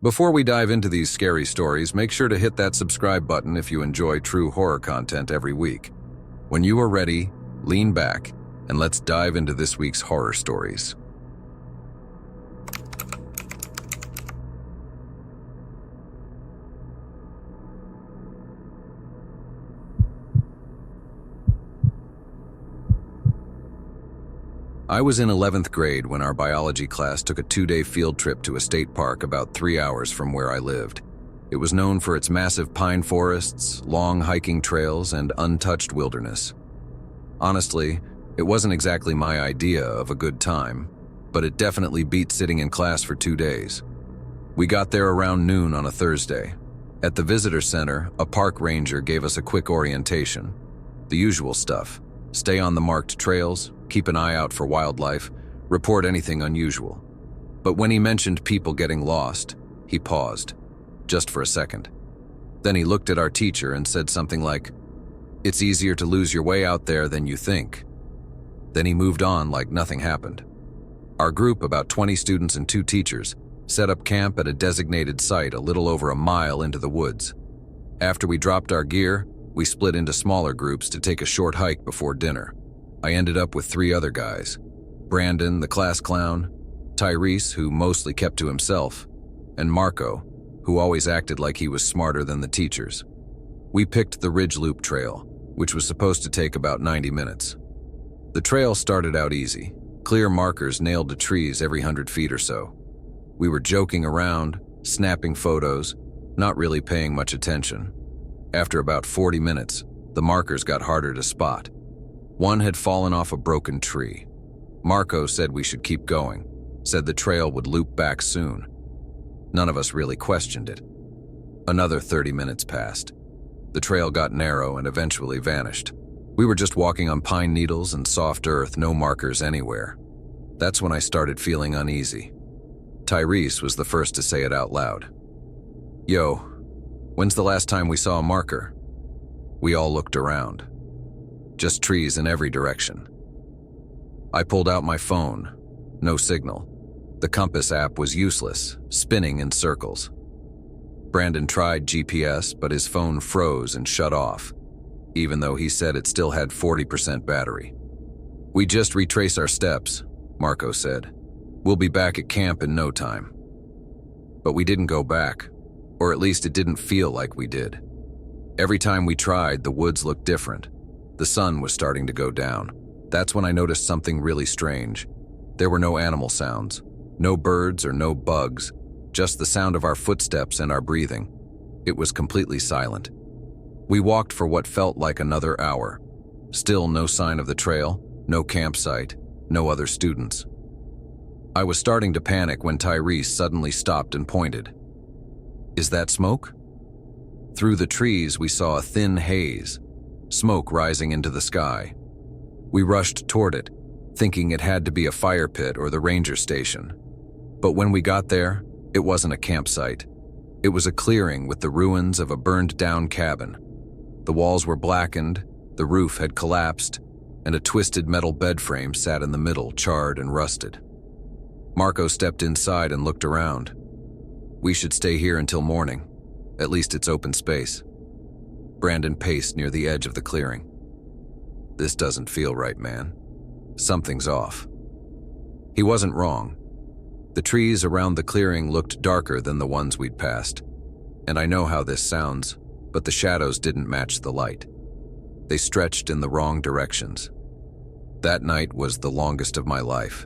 Before we dive into these scary stories, make sure to hit that subscribe button if you enjoy true horror content every week. When you are ready, lean back, and let's dive into this week's horror stories. I was in 11th grade when our biology class took a 2-day field trip to a state park about 3 hours from where I lived. It was known for its massive pine forests, long hiking trails, and untouched wilderness. Honestly, it wasn't exactly my idea of a good time, but it definitely beat sitting in class for 2 days. We got there around noon on a Thursday. At the visitor center, a park ranger gave us a quick orientation. The usual stuff: stay on the marked trails, keep an eye out for wildlife, report anything unusual. But when he mentioned people getting lost, he paused, just for a second. Then he looked at our teacher and said something like, "It's easier to lose your way out there than you think." Then he moved on like nothing happened. Our group, about 20 students and 2 teachers, set up camp at a designated site a little over a mile into the woods. After we dropped our gear, we split into smaller groups to take a short hike before dinner. I ended up with 3 other guys: Brandon, the class clown, Tyrese, who mostly kept to himself, and Marco, who always acted like he was smarter than the teachers. We picked the Ridge Loop Trail, which was supposed to take about 90 minutes. The trail started out easy, clear markers nailed to trees every 100 feet or so. We were joking around, snapping photos, not really paying much attention. After about 40 minutes, the markers got harder to spot. One had fallen off a broken tree. Marco said we should keep going, said the trail would loop back soon. None of us really questioned it. Another 30 minutes passed. The trail got narrow and eventually vanished. We were just walking on pine needles and soft earth, no markers anywhere. That's when I started feeling uneasy. Tyrese was the first to say it out loud. "Yo, when's the last time we saw a marker?" We all looked around. Just trees in every direction. I pulled out my phone. No signal. The compass app was useless, spinning in circles. Brandon tried GPS, but his phone froze and shut off, even though he said it still had 40% battery. "We just retrace our steps," Marco said. "We'll be back at camp in no time." But we didn't go back, or at least it didn't feel like we did. Every time we tried, the woods looked different. The sun was starting to go down. That's when I noticed something really strange. There were no animal sounds, no birds or no bugs, just the sound of our footsteps and our breathing. It was completely silent. We walked for what felt like another hour. Still no sign of the trail, no campsite, no other students. I was starting to panic when Tyrese suddenly stopped and pointed. "Is that smoke?" Through the trees, we saw a thin haze, smoke rising into the sky. We rushed toward it, thinking it had to be a fire pit or the ranger station. But when we got there, it wasn't a campsite. It was a clearing with the ruins of a burned-down cabin. The walls were blackened, the roof had collapsed, and a twisted metal bed frame sat in the middle, charred and rusted. Marco stepped inside and looked around. "We should stay here until morning. At least it's open space." Brandon paced near the edge of the clearing. "This doesn't feel right, man. Something's off." He wasn't wrong. The trees around the clearing looked darker than the ones we'd passed. And I know how this sounds, but the shadows didn't match the light. They stretched in the wrong directions. That night was the longest of my life.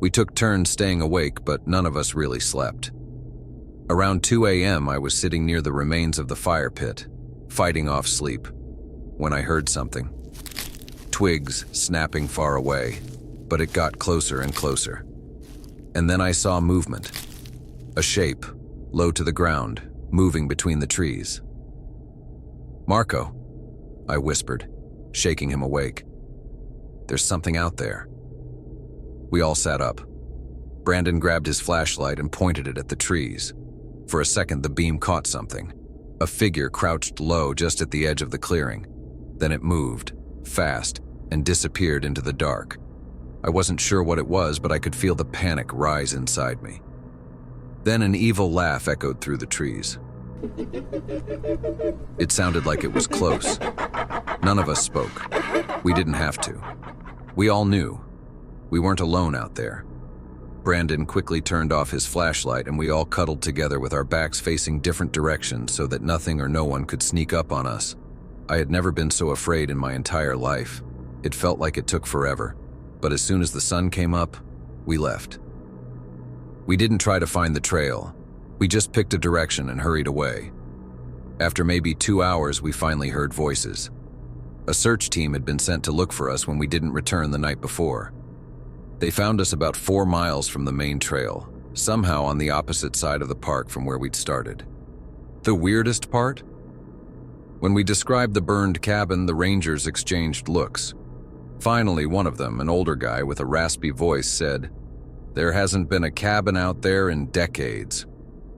We took turns staying awake, but none of us really slept. Around 2 a.m., I was sitting near the remains of the fire pit, fighting off sleep, when I heard something. Twigs snapping far away, but it got closer and closer. And then I saw movement. A shape, low to the ground, moving between the trees. "Marco," I whispered, shaking him awake. "There's something out there." We all sat up. Brandon grabbed his flashlight and pointed it at the trees. For a second, the beam caught something. A figure crouched low just at the edge of the clearing. Then it moved, fast, and disappeared into the dark. I wasn't sure what it was, but I could feel the panic rise inside me. Then an evil laugh echoed through the trees. It sounded like it was close. None of us spoke. We didn't have to. We all knew. We weren't alone out there. Brandon quickly turned off his flashlight and we all cuddled together with our backs facing different directions so that nothing or no one could sneak up on us. I had never been so afraid in my entire life. It felt like it took forever, but as soon as the sun came up, we left. We didn't try to find the trail. We just picked a direction and hurried away. After maybe 2 hours, we finally heard voices. A search team had been sent to look for us when we didn't return the night before. They found us about 4 miles from the main trail, somehow on the opposite side of the park from where we'd started. The weirdest part? When we described the burned cabin, the rangers exchanged looks. Finally, one of them, an older guy with a raspy voice, said, "There hasn't been a cabin out there in decades.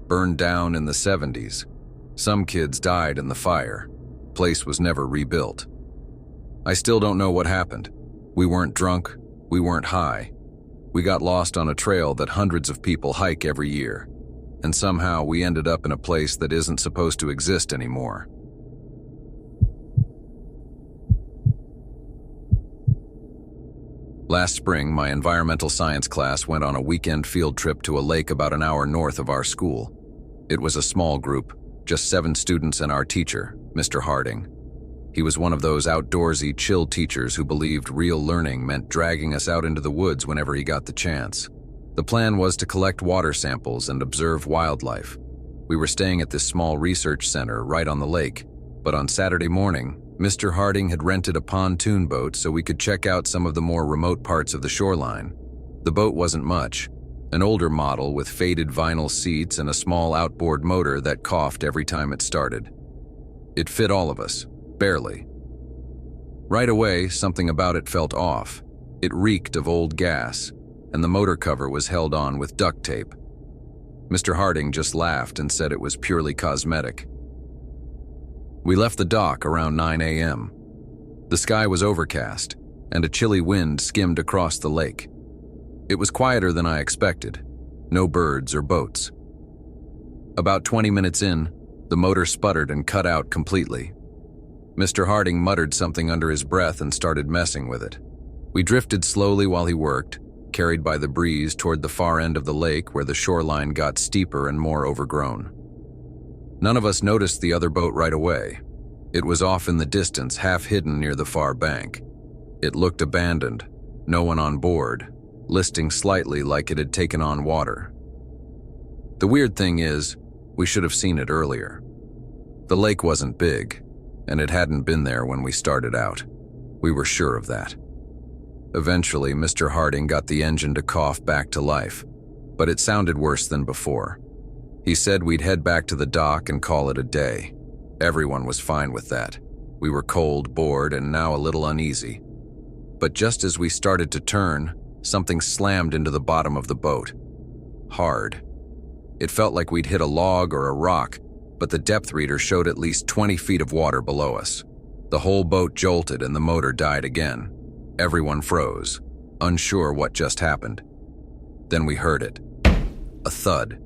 Burned down in the 70s. Some kids died in the fire. Place was never rebuilt." I still don't know what happened. We weren't drunk. We weren't high. We got lost on a trail that hundreds of people hike every year. And somehow we ended up in a place that isn't supposed to exist anymore. Last spring, my environmental science class went on a weekend field trip to a lake about an hour north of our school. It was a small group, just 7 students and our teacher, Mr. Harding. He was one of those outdoorsy, chill teachers who believed real learning meant dragging us out into the woods whenever he got the chance. The plan was to collect water samples and observe wildlife. We were staying at this small research center right on the lake, but on Saturday morning, Mr. Harding had rented a pontoon boat so we could check out some of the more remote parts of the shoreline. The boat wasn't much, an older model with faded vinyl seats and a small outboard motor that coughed every time it started. It fit all of us. Barely. Right away, something about it felt off. It reeked of old gas, and the motor cover was held on with duct tape. Mr. Harding just laughed and said it was purely cosmetic. We left the dock around 9 a.m. The sky was overcast, and a chilly wind skimmed across the lake. It was quieter than I expected. No birds or boats. About 20 minutes in, the motor sputtered and cut out completely. Mr. Harding muttered something under his breath and started messing with it. We drifted slowly while he worked, carried by the breeze toward the far end of the lake where the shoreline got steeper and more overgrown. None of us noticed the other boat right away. It was off in the distance, half hidden near the far bank. It looked abandoned, no one on board, listing slightly like it had taken on water. The weird thing is, we should have seen it earlier. The lake wasn't big, and it hadn't been there when we started out. We were sure of that. Eventually, Mr. Harding got the engine to cough back to life, but it sounded worse than before. He said we'd head back to the dock and call it a day. Everyone was fine with that. We were cold, bored, and now a little uneasy. But just as we started to turn, something slammed into the bottom of the boat. Hard. It felt like we'd hit a log or a rock, but the depth reader showed at least 20 feet of water below us. The whole boat jolted and the motor died again. Everyone froze, unsure what just happened. Then we heard it. A thud.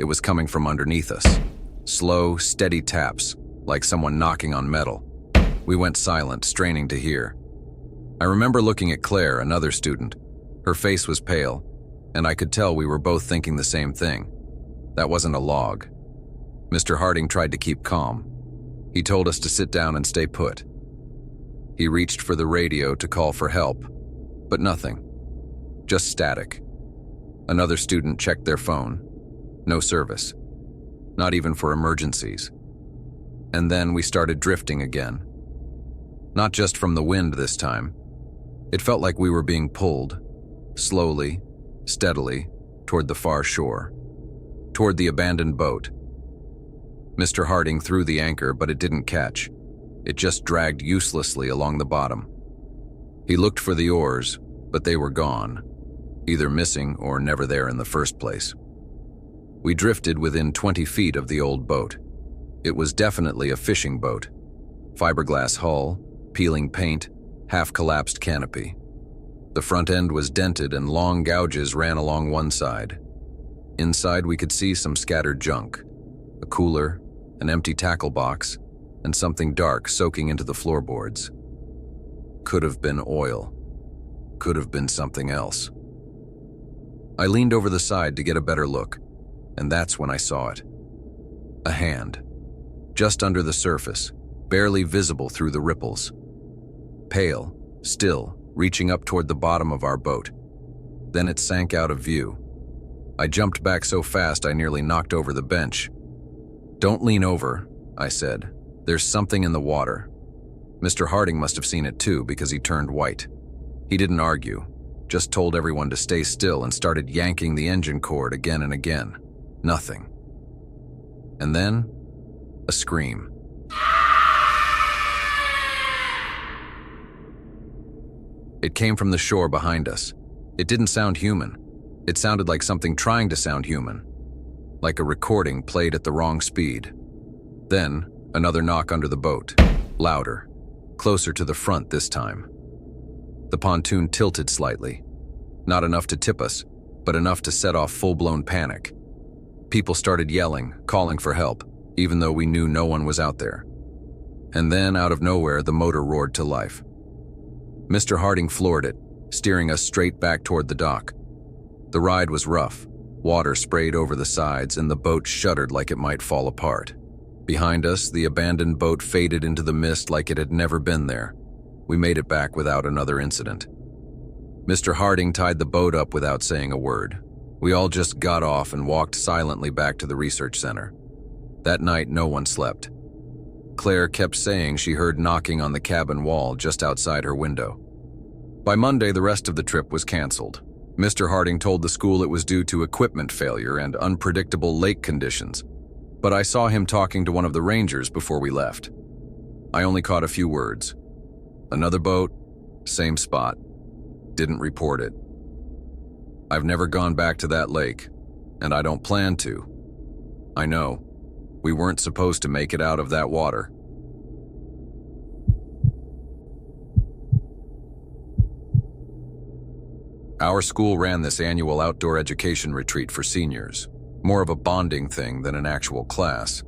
It was coming from underneath us. Slow, steady taps, like someone knocking on metal. We went silent, straining to hear. I remember looking at Claire, another student. Her face was pale, and I could tell we were both thinking the same thing. That wasn't a log. Mr. Harding tried to keep calm. He told us to sit down and stay put. He reached for the radio to call for help, but nothing. Just static. Another student checked their phone. No service. Not even for emergencies. And then we started drifting again. Not just from the wind this time. It felt like we were being pulled, slowly, steadily, toward the far shore, toward the abandoned boat. Mr. Harding threw the anchor, but it didn't catch. It just dragged uselessly along the bottom. He looked for the oars, but they were gone, either missing or never there in the first place. We drifted within 20 feet of the old boat. It was definitely a fishing boat. Fiberglass hull, peeling paint, half-collapsed canopy. The front end was dented and long gouges ran along one side. Inside, we could see some scattered junk, a cooler, an empty tackle box, and something dark soaking into the floorboards. Could have been oil. Could have been something else. I leaned over the side to get a better look, and that's when I saw it. A hand, just under the surface, barely visible through the ripples. Pale, still, reaching up toward the bottom of our boat. Then it sank out of view. I jumped back so fast I nearly knocked over the bench. "Don't lean over," I said. "There's something in the water." Mr. Harding must have seen it too because he turned white. He didn't argue, just told everyone to stay still and started yanking the engine cord again and again. Nothing. And then, a scream. It came from the shore behind us. It didn't sound human. It sounded like something trying to sound human, like a recording played at the wrong speed. Then, another knock under the boat, louder, closer to the front this time. The pontoon tilted slightly, not enough to tip us, but enough to set off full-blown panic. People started yelling, calling for help, even though we knew no one was out there. And then, out of nowhere, the motor roared to life. Mr. Harding floored it, steering us straight back toward the dock. The ride was rough. Water sprayed over the sides, and the boat shuddered like it might fall apart. Behind us, the abandoned boat faded into the mist like it had never been there. We made it back without another incident. Mr. Harding tied the boat up without saying a word. We all just got off and walked silently back to the research center. That night, no one slept. Claire kept saying she heard knocking on the cabin wall just outside her window. By Monday, the rest of the trip was canceled. Mr. Harding told the school it was due to equipment failure and unpredictable lake conditions, but I saw him talking to one of the rangers before we left. I only caught a few words. Another boat, same spot. Didn't report it. I've never gone back to that lake, and I don't plan to. I know. We weren't supposed to make it out of that water. Our school ran this annual outdoor education retreat for seniors, more of a bonding thing than an actual class.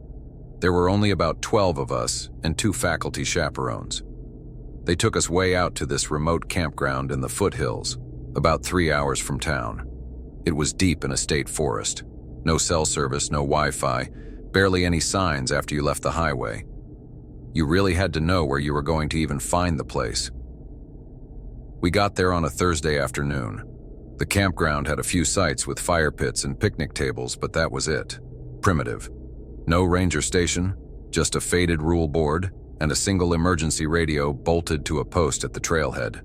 There were only about 12 of us and 2 faculty chaperones. They took us way out to this remote campground in the foothills, about 3 hours from town. It was deep in a state forest. No cell service, no Wi-Fi, barely any signs after you left the highway. You really had to know where you were going to even find the place. We got there on a Thursday afternoon. The campground had a few sites with fire pits and picnic tables, but that was it. Primitive. No ranger station, just a faded rule board, and a single emergency radio bolted to a post at the trailhead.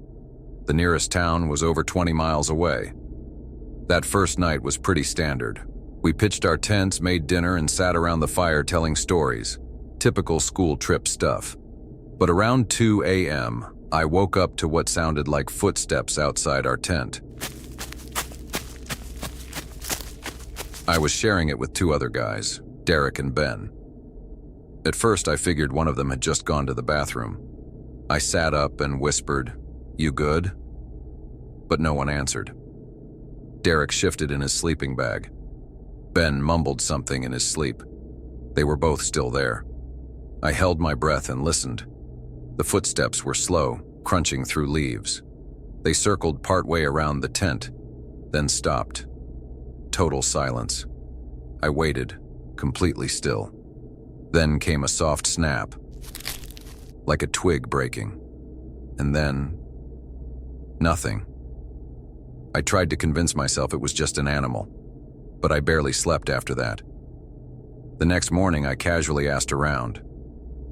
The nearest town was over 20 miles away. That first night was pretty standard. We pitched our tents, made dinner, and sat around the fire telling stories. Typical school trip stuff. But around 2 a.m., I woke up to what sounded like footsteps outside our tent. I was sharing it with 2 other guys, Derek and Ben. At first, I figured one of them had just gone to the bathroom. I sat up and whispered, "You good?" But no one answered. Derek shifted in his sleeping bag. Ben mumbled something in his sleep. They were both still there. I held my breath and listened. The footsteps were slow, crunching through leaves. They circled partway around the tent, then stopped. Total silence. I waited, completely still. Then came a soft snap, like a twig breaking. And then, nothing. I tried to convince myself it was just an animal, but I barely slept after that. The next morning, I casually asked around.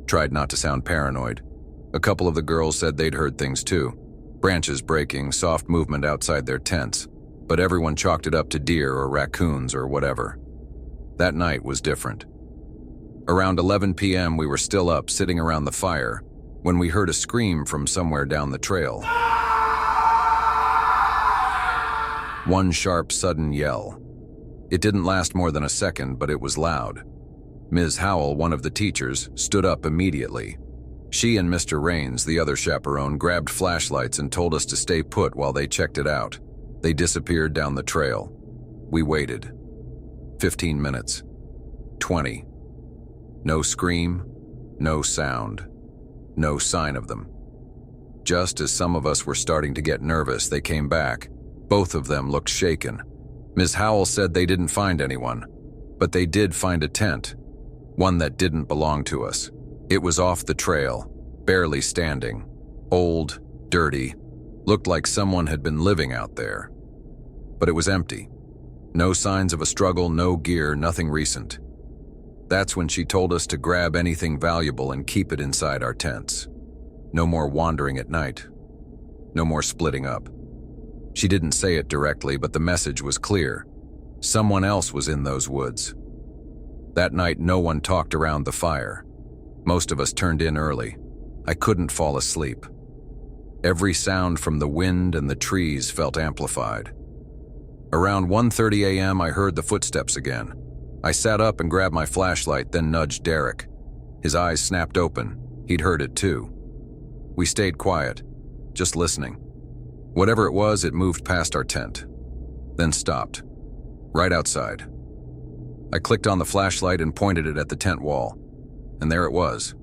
Tried not to sound paranoid. A couple of the girls said they'd heard things too. Branches breaking, soft movement outside their tents. But everyone chalked it up to deer or raccoons or whatever. That night was different. Around 11 p.m., we were still up, sitting around the fire, when we heard a scream from somewhere down the trail. One sharp, sudden yell. It didn't last more than a second, but it was loud. Ms. Howell, one of the teachers, stood up immediately. She and Mr. Raines, the other chaperone, grabbed flashlights and told us to stay put while they checked it out. They disappeared down the trail. We waited. 15 minutes. 20. No scream, no sound, no sign of them. Just as some of us were starting to get nervous, they came back. Both of them looked shaken. Ms. Howell said they didn't find anyone, but they did find a tent, one that didn't belong to us. It was off the trail, barely standing, old, dirty, looked like someone had been living out there. But it was empty. No signs of a struggle, no gear, nothing recent. That's when she told us to grab anything valuable and keep it inside our tents. No more wandering at night. No more splitting up. She didn't say it directly, but the message was clear. Someone else was in those woods. That night, no one talked around the fire. Most of us turned in early. I couldn't fall asleep. Every sound from the wind and the trees felt amplified. Around 1:30 a.m., I heard the footsteps again. I sat up and grabbed my flashlight, then nudged Derek. His eyes snapped open. He'd heard it too. We stayed quiet, just listening. Whatever it was, it moved past our tent, then stopped, right outside. I clicked on the flashlight and pointed it at the tent wall, and there it was,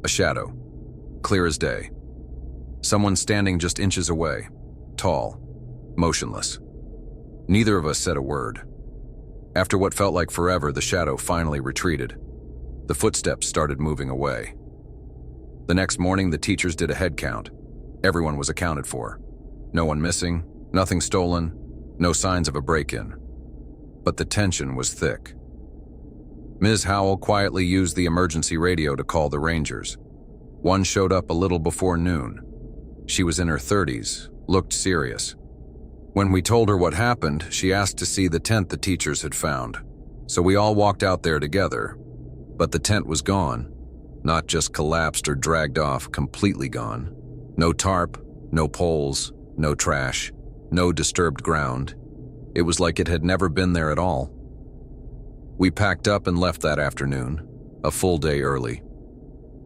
a shadow, clear as day. Someone standing just inches away, tall, motionless. Neither of us said a word. After what felt like forever, the shadow finally retreated. The footsteps started moving away. The next morning, the teachers did a head count. Everyone was accounted for. No one missing, nothing stolen, no signs of a break-in. But the tension was thick. Ms. Howell quietly used the emergency radio to call the Rangers. One showed up a little before noon. She was in her 30s, looked serious. When we told her what happened, she asked to see the tent the teachers had found. So we all walked out there together. But the tent was gone. Not just collapsed or dragged off, completely gone. No tarp, no poles, no trash, no disturbed ground. It was like it had never been there at all. We packed up and left that afternoon, a full day early.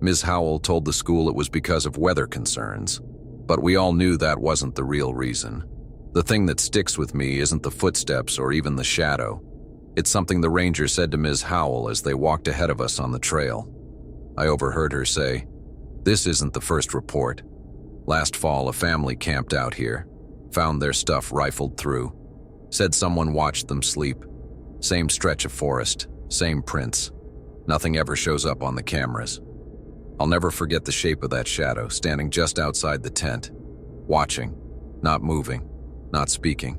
Ms. Howell told the school it was because of weather concerns, but we all knew that wasn't the real reason. The thing that sticks with me isn't the footsteps or even the shadow. It's something the ranger said to Ms. Howell as they walked ahead of us on the trail. I overheard her say, "This isn't the first report. Last fall, a family camped out here, found their stuff rifled through, said someone watched them sleep. Same stretch of forest, same prints. Nothing ever shows up on the cameras." I'll never forget the shape of that shadow, standing just outside the tent, watching, not moving, not speaking,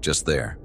just there.